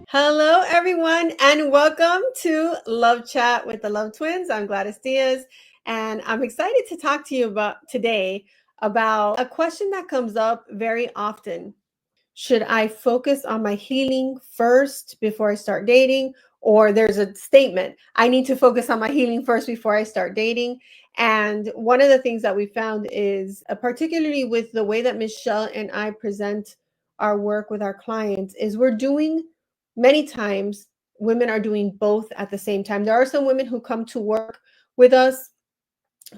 Hello, everyone, and welcome to Love Chat with the Love Twins. I'm Gladys Diaz, and I'm excited to talk to you today about a question that comes up very often. Should I focus on my healing first before I start dating? Or there's a statement, I need to focus on my healing first before I start dating. And one of the things that we found is, particularly with the way that Michelle and I present our work with our clients, is we're doing many times, women are doing both at the same time. There are some women who come to work with us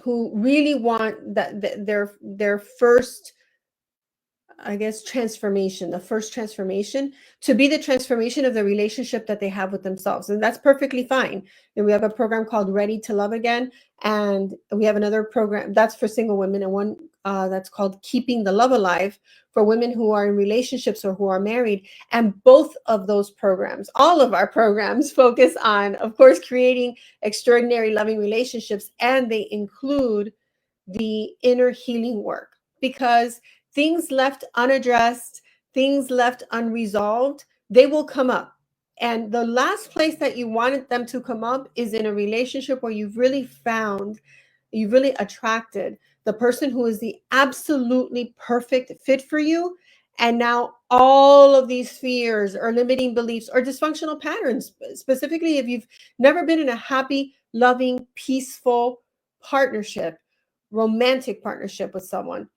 who really want that their first, I guess, transformation, the first transformation to be the transformation of the relationship that they have with themselves. And that's perfectly fine. And we have a program called Ready to Love Again. And we have another program that's for single women, and one that's called Keeping the Love Alive for women who are in relationships or who are married. And both of those programs, all of our programs, focus on, of course, creating extraordinary loving relationships. And they include the inner healing work, because things left unaddressed, things left unresolved, they will come up. And the last place that you wanted them to come up is in a relationship where you've really attracted the person who is the absolutely perfect fit for you. And now all of these fears or limiting beliefs or dysfunctional patterns, specifically if you've never been in a happy, loving, peaceful partnership, romantic partnership with someone,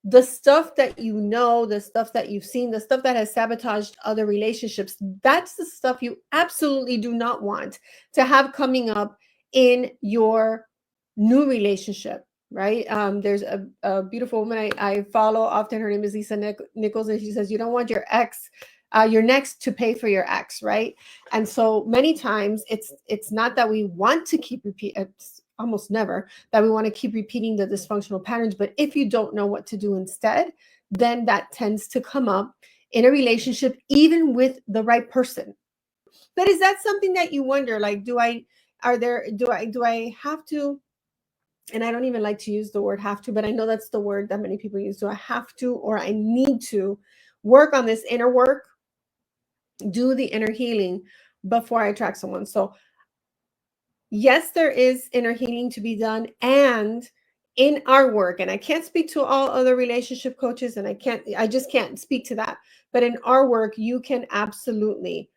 the stuff that you know, the stuff that you've seen, the stuff that has sabotaged other relationships, that's the stuff you absolutely do not want to have coming up in your new relationship, right? There's a beautiful woman I follow often. Her name is Lisa Nichols, and she says, you don't want your ex, your next to pay for your ex, right? And so many times it's not that we want to keep repeating, almost never that we want to keep repeating the dysfunctional patterns, but if you don't know what to do instead, then that tends to come up in a relationship, even with the right person. But is that something that you wonder, like, do I have to, and I don't even like to use the word have to, but I know that's the word that many people use. Do I have to, or I need to work on this inner work, do the inner healing before I attract someone? So yes, there is inner healing to be done. And in our work, and I can't speak to all other relationship coaches, and I just can't speak to that. But in our work, you can absolutely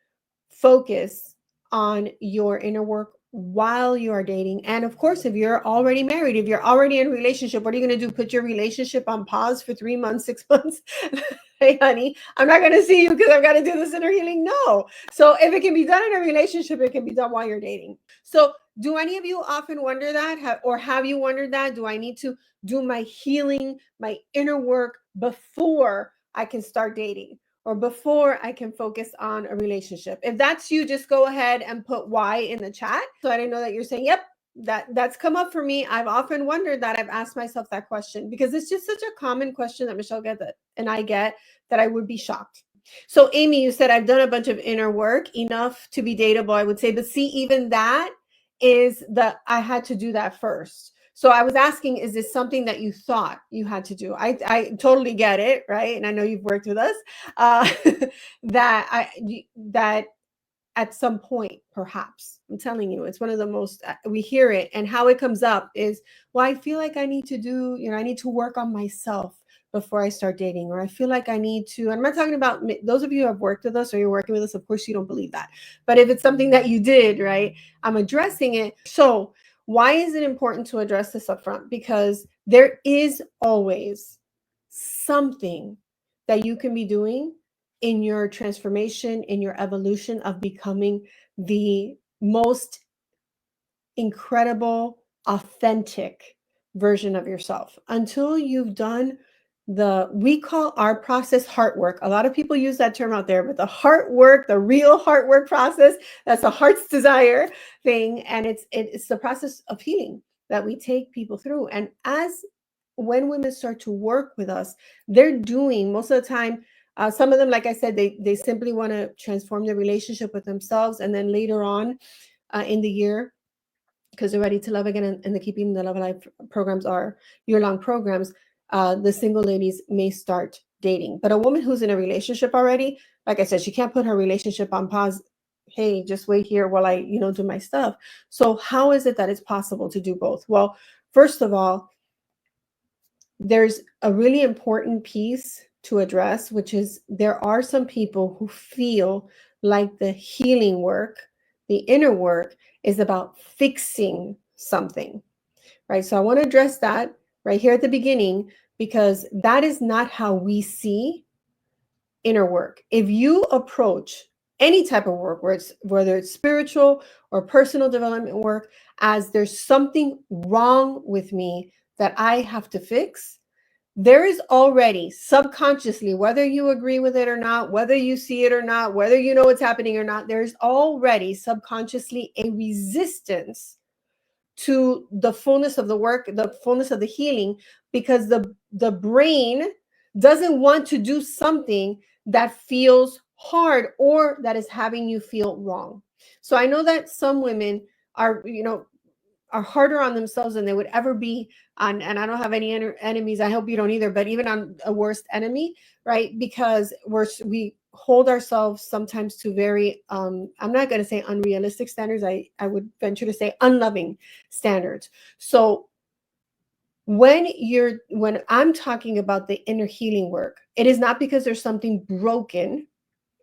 focus on your inner work while you are dating. And of course, if you're already married, if you're already in a relationship, what are you going to do? Put your relationship on pause for 3 months, 6 months? Hey, honey, I'm not going to see you because I've got to do this inner healing. No. So if it can be done in a relationship, it can be done while you're dating. So do any of you often wonder that, or have you wondered that? Do I need to do my healing, my inner work before I can start dating, or before I can focus on a relationship? If that's you, just go ahead and put Y in the chat. So I didn't know that you're saying, yep, that's come up for me. I've often wondered that. I've asked myself that question because it's just such a common question that Michelle gets and I get, that I would be shocked. So Amy, you said, I've done a bunch of inner work, enough to be dateable, I would say. But see, even that is that I had to do that first. So I was asking, is this something that you thought you had to do? I totally get it, right? And I know you've worked with us, that at some point, perhaps, I'm telling you, it's one of the most, we hear it, and how it comes up is, well, I feel like I need to do, I need to work on myself before I start dating, or I feel like I need to. I'm not talking about those of you who have worked with us or you're working with us. Of course, you don't believe that. But if it's something that you did, right, I'm addressing it. So why is it important to address this up front? Because there is always something that you can be doing in your transformation, in your evolution of becoming the most incredible, authentic version of yourself. Until you've done we call our process heart work. A lot of people use that term out there, but the heart work, the real heart work process, that's the heart's desire thing. And it's the process of healing that we take people through. And when women start to work with us, they're doing, most of the time, some of them, like I said, they simply want to transform their relationship with themselves. And then later on in the year, because they're Ready to Love Again, and the Keeping the Love Alive programs are year-long programs, the single ladies may start dating. But a woman who's in a relationship already, like I said, she can't put her relationship on pause. Hey, just wait here while I, do my stuff. So how is it that it's possible to do both? Well, first of all, there's a really important piece to address, which is there are some people who feel like the healing work, the inner work, is about fixing something, right? So I want to address that right here at the beginning, because that is not how we see inner work. If you approach any type of work, whether it's spiritual or personal development work, as there's something wrong with me that I have to fix, there is already subconsciously, whether you agree with it or not, whether you see it or not, whether you know what's happening or not, there's already subconsciously a resistance to the fullness of the work, the fullness of the healing, because the brain doesn't want to do something that feels hard or that is having you feel wrong. So I know that some women are, are harder on themselves than they would ever be on, and I don't have any enemies. I hope you don't either, but even on a worst enemy, right? Because we hold ourselves sometimes to very, I'm not going to say unrealistic standards. I would venture to say unloving standards. So when I'm talking about the inner healing work, it is not because there's something broken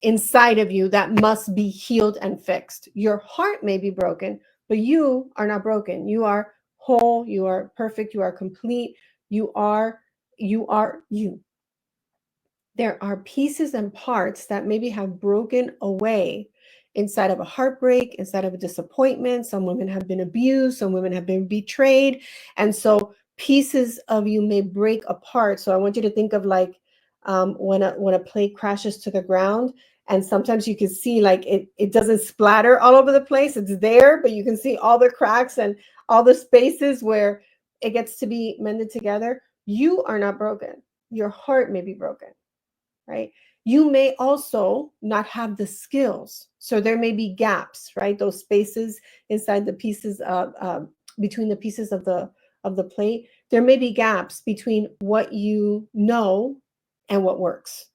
inside of you that must be healed and fixed. Your heart may be broken, but you are not broken. You are whole, you are perfect, you are complete, you are you. There are pieces and parts that maybe have broken away inside of a heartbreak, inside of a disappointment. Some women have been abused, some women have been betrayed. And so pieces of you may break apart. So I want you to think of like when a plate crashes to the ground, and sometimes you can see like it doesn't splatter all over the place. It's there, but you can see all the cracks and all the spaces where it gets to be mended together. You are not broken. Your heart may be broken, right? You may also not have the skills. So there may be gaps, right? Those spaces inside the pieces of, between the pieces of the plate. There may be gaps between what you know and what works.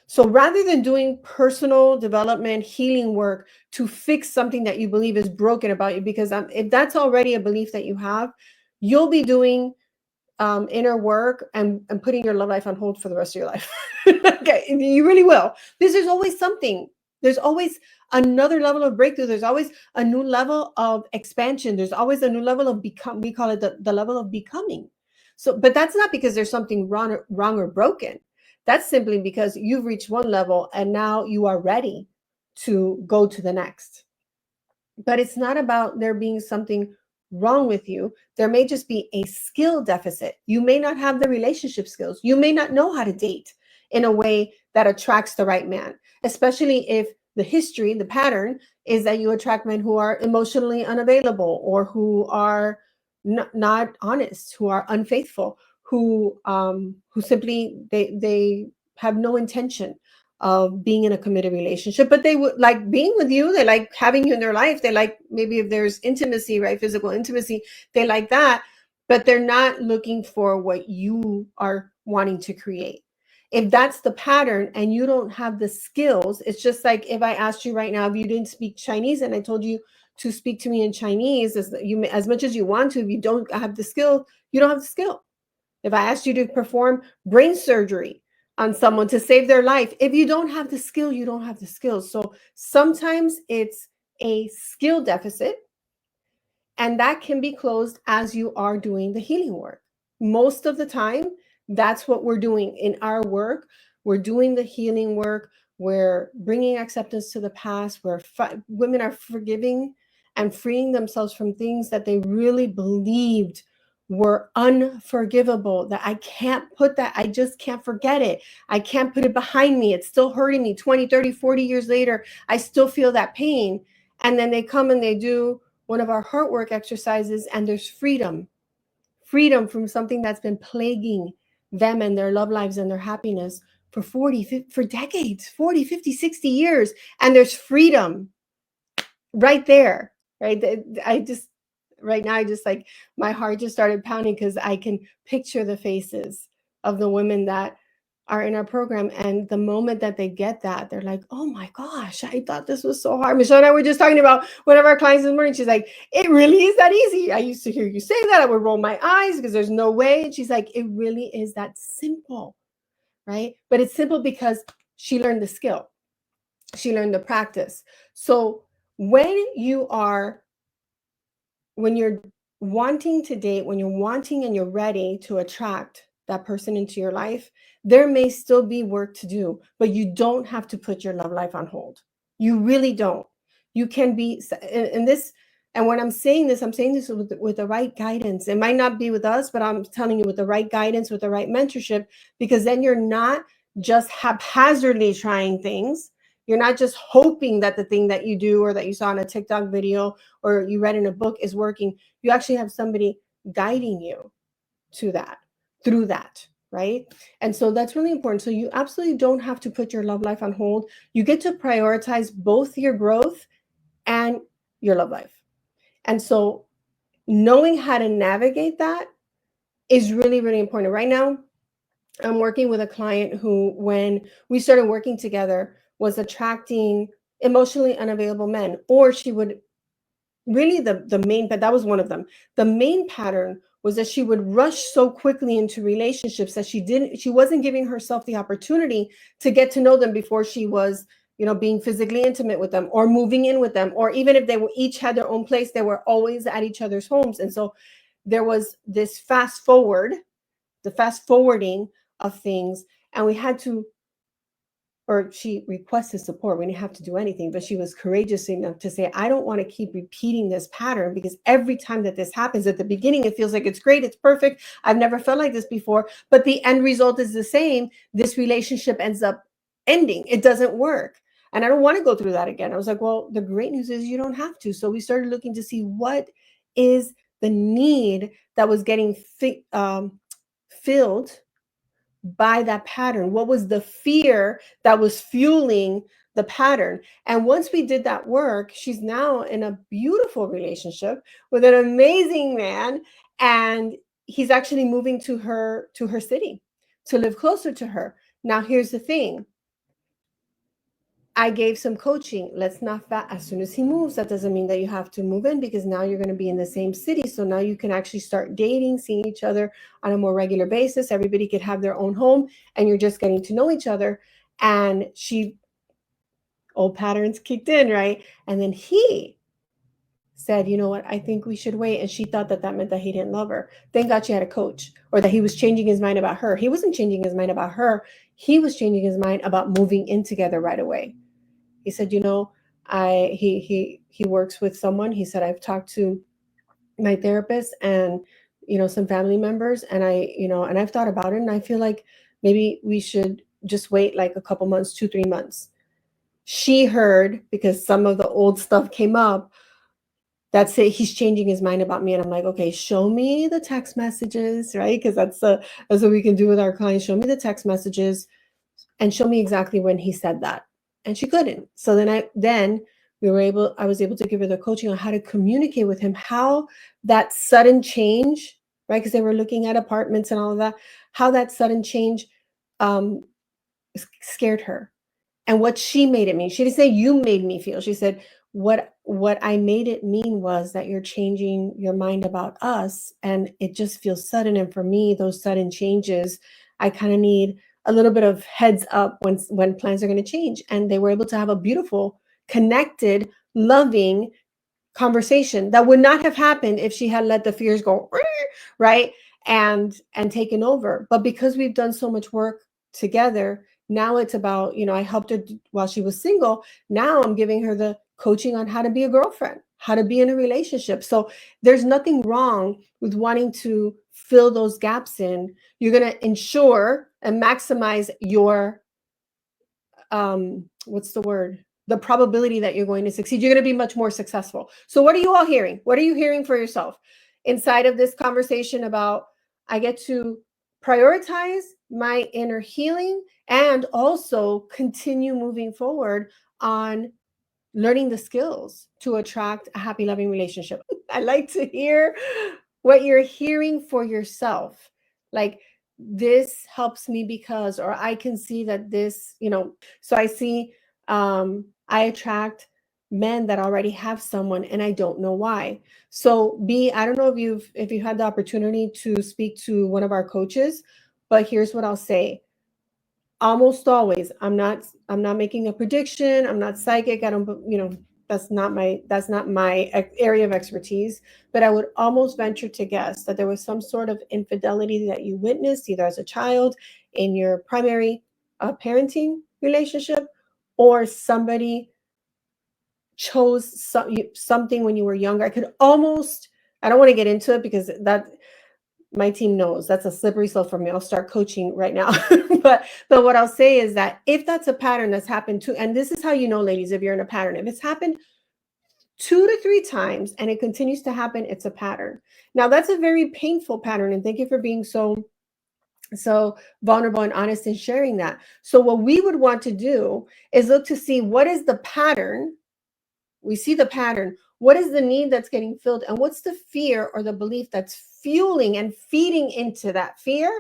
So rather than doing personal development, healing work to fix something that you believe is broken about you, because if that's already a belief that you have, you'll be doing inner work and putting your love life on hold for the rest of your life. Okay, you really will. Because there's always something. There's always another level of breakthrough. There's always a new level of expansion. There's always a new level of become. We call it the level of becoming. So, but that's not because there's something wrong or broken. That's simply because you've reached one level and now you are ready to go to the next. But it's not about there being something wrong with you. There may just be a skill deficit. You may not have the relationship skills. You may not know how to date in a way that attracts the right man, especially if the history, the pattern is that you attract men who are emotionally unavailable or who are not honest, who are unfaithful, who simply they have no intention of being in a committed relationship, but they would like being with you. They like having you in their life. They like, maybe if there's intimacy, right? Physical intimacy, they like that, but they're not looking for what you are wanting to create. If that's the pattern and you don't have the skills, it's just like if I asked you right now, if you didn't speak Chinese and I told you to speak to me in Chinese, as much as you want to, if you don't have the skill, you don't have the skill. If I asked you to perform brain surgery on someone to save their life, if you don't have the skill, you don't have the skills. So sometimes it's a skill deficit, and that can be closed as you are doing the healing work. Most of the time, that's what we're doing in our work. We're doing the healing work. We're bringing acceptance to the past. Women are forgiving and freeing themselves from things that they really believed were unforgivable, that I can't put that, I just can't forget it. I can't put it behind me. It's still hurting me 20, 30, 40 years later. I still feel that pain. And then they come and they do one of our heart work exercises, and there's freedom from something that's been plaguing them and their love lives and their happiness for 40 for decades, 40, 50, 60 years. And there's freedom right there, right? I just, right now, I just like my heart just started pounding because I can picture the faces of the women that are in our program. And the moment that they get that, they're like, oh my gosh, I thought this was so hard. Michelle and I were just talking about one of our clients this morning. She's like, it really is that easy. I used to hear you say that. I would roll my eyes because there's no way. And she's like, it really is that simple, right? But it's simple because she learned the skill, she learned the practice. So when you are, when you're wanting to date, when you're wanting and you're ready to attract that person into your life, there may still be work to do, but you don't have to put your love life on hold. You really don't. You can be, and this, and when I'm saying this with the right guidance. It might not be with us, but I'm telling you with the right guidance, with the right mentorship, because then you're not just haphazardly trying things. You're not just hoping that the thing that you do or that you saw in a TikTok video or you read in a book is working. You actually have somebody guiding you to that, through that, right? And so that's really important. So you absolutely don't have to put your love life on hold. You get to prioritize both your growth and your love life. And so knowing how to navigate that is really, really important. Right now, I'm working with a client who, when we started working together, was attracting emotionally unavailable men, or she would really the main, but that was one of them. The main pattern was that she would rush so quickly into relationships that she wasn't giving herself the opportunity to get to know them before she was, being physically intimate with them or moving in with them, or even if they were each had their own place, they were always at each other's homes. And so there was this the fast forwarding of things, and we had to, or she requested support. We didn't have to do anything, but she was courageous enough to say, I don't want to keep repeating this pattern, because every time that this happens, at the beginning, it feels like it's great, it's perfect. I've never felt like this before, but the end result is the same. This relationship ends up ending. It doesn't work. And I don't want to go through that again. I was like, well, the great news is you don't have to. So we started looking to see what is the need that was getting filled by that pattern. What was the fear that was fueling the pattern? And once we did that work, she's now in a beautiful relationship with an amazing man, and he's actually moving to her city to live closer to her. Now here's the thing, I gave some coaching. Let's not as soon as he moves, that doesn't mean that you have to move in, because now you're going to be in the same city. So now you can actually start dating, seeing each other on a more regular basis. Everybody could have their own home, and you're just getting to know each other. And old patterns kicked in, right? And then he said, you know what, I think we should wait. And she thought that that meant that he didn't love her. Thank God she had a coach, or that he was changing his mind about her. He wasn't changing his mind about her. He was changing his mind about moving in together right away. He said, he works with someone. He said, I've talked to my therapist and some family members, and and I've thought about it, and I feel like maybe we should just wait like a couple months, 2-3 months. She heard, because some of the old stuff came up, that's it, he's changing his mind about me. And I'm like, okay, show me the text messages, right? Because that's what we can do with our clients. Show me the text messages and show me exactly when he said that. And she couldn't. So then I was able to give her the coaching on how to communicate with him, how that sudden change, right? Because they were looking at apartments and all of that, how that sudden change um, scared her. And what she made it mean. She didn't say you made me feel. She said, what I made it mean was that you're changing your mind about us, and it just feels sudden. And for me, those sudden changes, I kind of need a little bit of heads up when plans are going to change. And they were able to have a beautiful, connected, loving conversation that would not have happened if she had let the fears go right and taken over. But because we've done so much work together, now it's about, I helped her while she was single. Now I'm giving her the coaching on how to be a girlfriend, how to be in a relationship. So there's nothing wrong with wanting to fill those gaps in. You're going to ensure and maximize your what's the word, the probability that you're going to succeed. You're going to be much more successful. So what are you all hearing? What are you hearing for yourself inside of this conversation about, I get to prioritize my inner healing and also continue moving forward on learning the skills to attract a happy, loving relationship. I like to hear what you're hearing for yourself. Like, this helps me because, or I can see that this, so I see, I attract men that already have someone and I don't know why. So B, I don't know if you had the opportunity to speak to one of our coaches, but here's what I'll say. Almost always, I'm not making a prediction, I'm not psychic, I don't, that's not my area of expertise, but I would almost venture to guess that there was some sort of infidelity that you witnessed either as a child in your primary parenting relationship, or somebody chose something when you were younger. I could almost, I don't want to get into it because that, my team knows that's a slippery slope for me. I'll start coaching right now. but what I'll say is that if that's a pattern that's happened to, and this is how you know, ladies, if you're in a pattern, if it's happened 2 to 3 times and it continues to happen, it's a pattern. Now that's a very painful pattern, and thank you for being so vulnerable and honest in sharing that. So what we would want to do is look to see what is the pattern. We see the pattern. What is the need that's getting filled? And what's the fear or the belief that's fueling and feeding into that fear,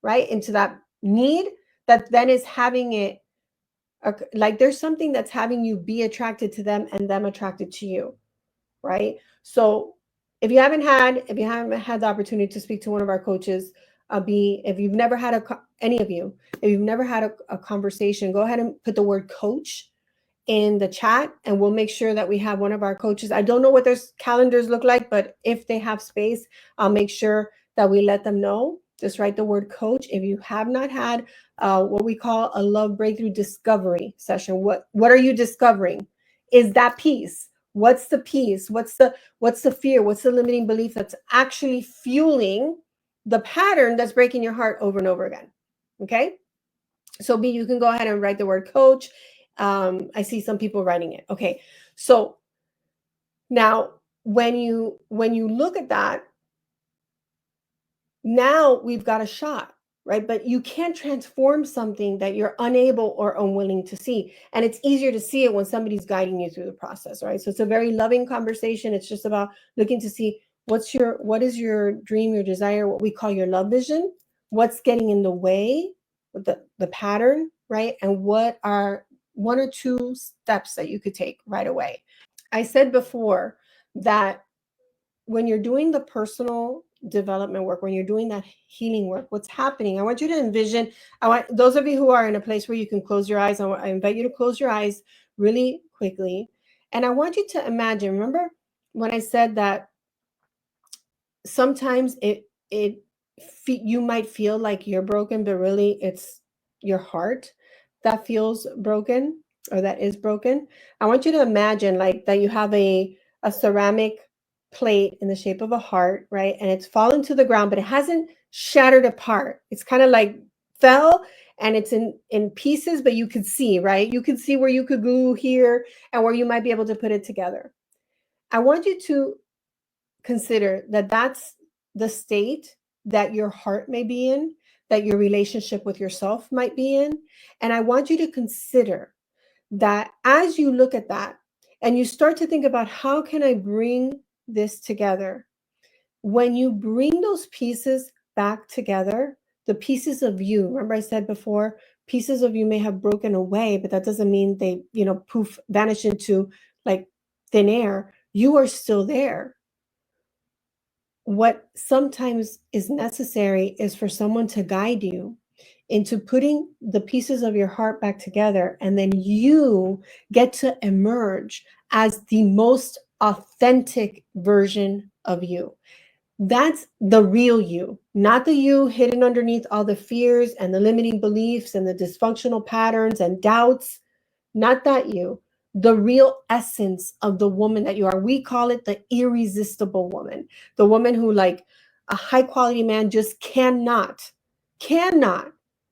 right? Into that need that then is having it, like there's something that's having you be attracted to them and them attracted to you, right? So if you haven't had the opportunity to speak to one of our coaches, if you've never had any of you, if you've never had a conversation, go ahead and put the word coach in the chat and we'll make sure that we have one of our coaches. I don't know what their calendars look like, but if they have space, I'll make sure that we let them know. Just write the word coach. If you have not had what we call a love breakthrough discovery session, what are you discovering? Is that piece? What's the piece? What's the fear? What's the limiting belief that's actually fueling the pattern that's breaking your heart over and over again? Okay. So B, you can go ahead and write the word coach. I see some people writing it. Okay. So now when you look at that, now we've got a shot, right? But you can't transform something that you're unable or unwilling to see. And it's easier to see it when somebody's guiding you through the process, right? So it's a very loving conversation. It's just about looking to see what is your dream, your desire, what we call your love vision, what's getting in the way, the pattern, right? And what are 1 or 2 steps that you could take right away. I said before that when you're doing the personal development work, when you're doing that healing work, what's happening? I want you to envision. I want those of you who are in a place where you can close your eyes. I invite you to close your eyes really quickly, and I want you to imagine. Remember when I said that sometimes you might feel like you're broken, but really it's your heart that feels broken or that is broken. I want you to imagine like that you have a ceramic plate in the shape of a heart, right? And it's fallen to the ground, but it hasn't shattered apart. It's kind of like fell and it's in pieces, but you could see, right? You could see where you could glue here and where you might be able to put it together. I want you to consider that that's the state that your heart may be in, that your relationship with yourself might be in. And I want you to consider that as you look at that and you start to think about how can I bring this together? When you bring those pieces back together, the pieces of you, remember I said before, pieces of you may have broken away, but that doesn't mean they, poof, vanish into like thin air. You are still there. What sometimes is necessary is for someone to guide you into putting the pieces of your heart back together, and then you get to emerge as the most authentic version of you. That's the real you, not the you hidden underneath all the fears and the limiting beliefs and the dysfunctional patterns and doubts. Not that you, the real essence of the woman that you are. We call it the irresistible woman, the woman who, like, a high quality man just cannot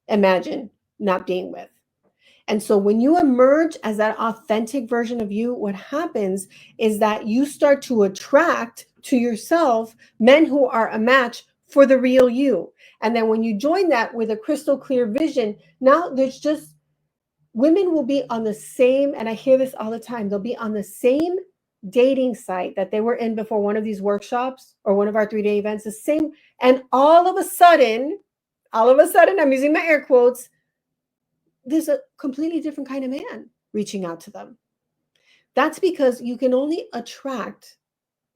imagine not being with. And so when you emerge as that authentic version of you, what happens is that you start to attract to yourself men who are a match for the real you. And then when you join that with a crystal clear vision, now there's just women will be on the same, and I hear this all the time, they'll be on the same dating site that they were in before one of these workshops or one of our 3-day events, the same, and all of a sudden, I'm using my air quotes, there's a completely different kind of man reaching out to them. That's because you can only attract,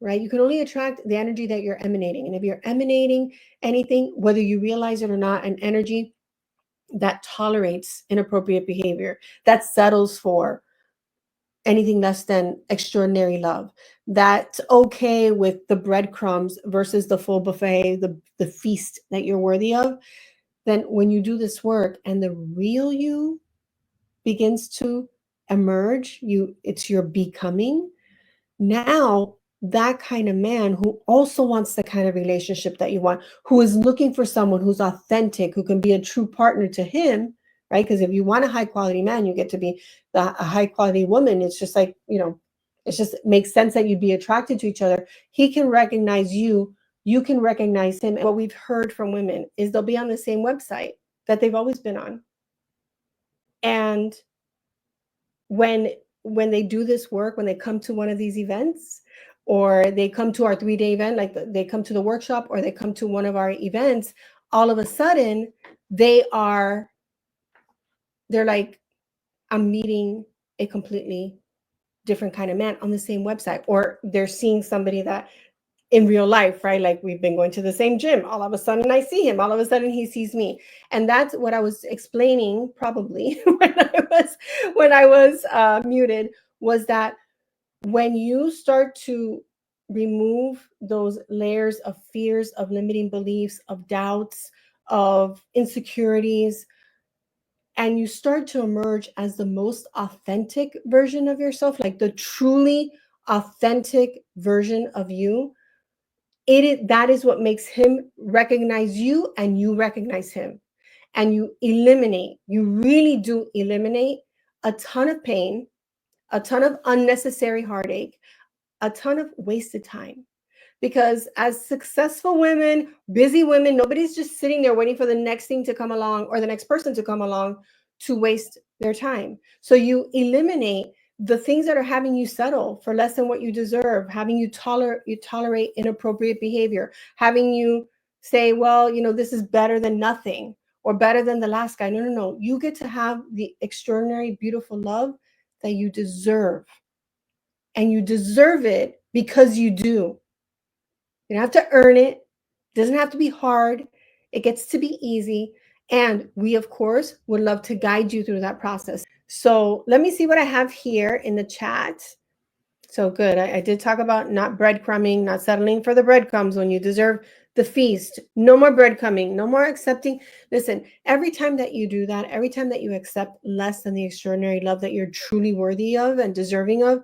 right? You can only attract the energy that you're emanating. And if you're emanating anything, whether you realize it or not, an energy that tolerates inappropriate behavior, that settles for anything less than extraordinary love, that's okay with the breadcrumbs versus the full buffet, the feast that you're worthy of, then when you do this work and the real you begins to emerge, it's your becoming. Now, that kind of man who also wants the kind of relationship that you want, who is looking for someone who's authentic, who can be a true partner to him, right? Because if you want a high quality man, you get to be a high quality woman. It's just like, it just makes sense that you'd be attracted to each other. He can recognize you, you can recognize him. And what we've heard from women is they'll be on the same website that they've always been on. And when they do this work, when they come to one of these events, or they come to our 3-day event, like they come to the workshop or they come to one of our events, all of a sudden they're like, I'm meeting a completely different kind of man on the same website, or they're seeing somebody that in real life, right? Like we've been going to the same gym. All of a sudden I see him. All of a sudden he sees me. And that's what I was explaining probably when I was muted, was that when you start to remove those layers of fears, of limiting beliefs, of doubts, of insecurities, and you start to emerge as the most authentic version of yourself, like the truly authentic version of you, that is what makes him recognize you and you recognize him. And you really do eliminate a ton of pain, a ton of unnecessary heartache, a ton of wasted time. Because as successful women, busy women, nobody's just sitting there waiting for the next thing to come along or the next person to come along to waste their time. So you eliminate the things that are having you settle for less than what you deserve, having you tolerate inappropriate behavior, having you say, well, this is better than nothing or better than the last guy. No. You get to have the extraordinary, beautiful love that you deserve. And you deserve it because you do. You don't have to earn it. It doesn't have to be hard. It gets to be easy. And we, of course, would love to guide you through that process. So let me see what I have here in the chat. So good. I did talk about not breadcrumbing, not settling for the breadcrumbs when you deserve the feast. No more breadcrumbing, no more accepting. Listen, every time that you do that, every time that you accept less than the extraordinary love that you're truly worthy of and deserving of,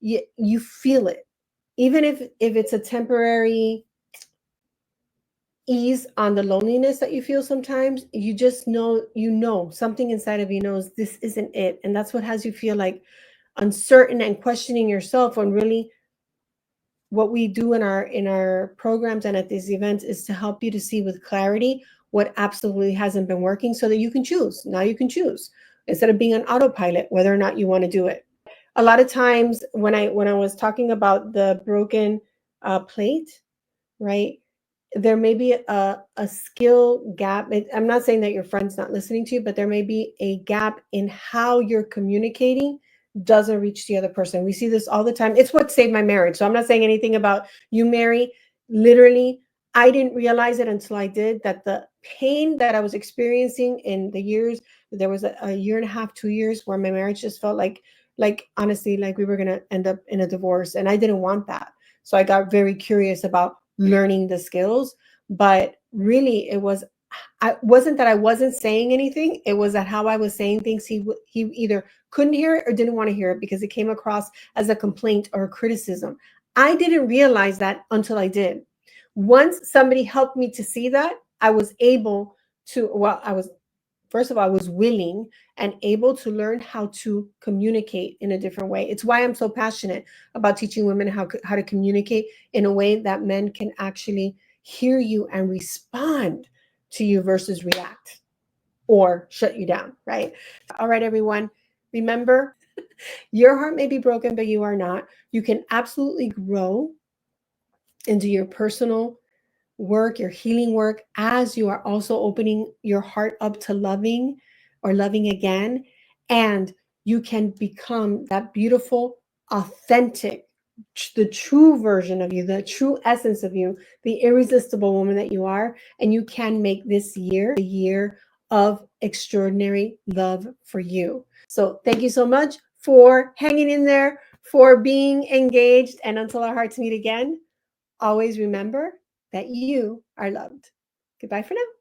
you feel it. Even if it's a temporary ease on the loneliness that you feel sometimes, you just know, something inside of you knows this isn't it. And that's what has you feel like uncertain and questioning yourself, when really what we do in our programs and at these events is to help you to see with clarity what absolutely hasn't been working, so that you can choose. Now you can choose, instead of being on autopilot, whether or not you want to do it. A lot of times when I was talking about the broken plate, right? There may be a skill gap. I'm not saying that your friend's not listening to you, but there may be a gap in how you're communicating doesn't reach the other person. We see this all the time. It's what saved my marriage. So I'm not saying anything about you, Mary. Literally, I didn't realize it until I did, that the pain that I was experiencing in the years, there was a year and a half, 2 years, where my marriage just felt like honestly, like we were going to end up in a divorce. And I didn't want that. So I got very curious about learning the skills. But really, I wasn't that I wasn't saying anything. It was that how I was saying things, he either couldn't hear it or didn't want to hear it, because it came across as a complaint or a criticism. I didn't realize that until I did. Once somebody helped me to see that, I was able to, first of all, I was willing and able to learn how to communicate in a different way. It's why I'm so passionate about teaching women how to communicate in a way that men can actually hear you and respond to you versus react. or shut you down, right? All right, everyone. Remember, your heart may be broken, but you are not. You can absolutely grow into your personal work, your healing work, as you are also opening your heart up to loving or loving again. And you can become that beautiful, authentic, the true version of you, the true essence of you, the irresistible woman that you are. And you can make this year the year of extraordinary love for you. So thank you so much for hanging in there, for being engaged. And until our hearts meet again, always remember that you are loved. Goodbye for now.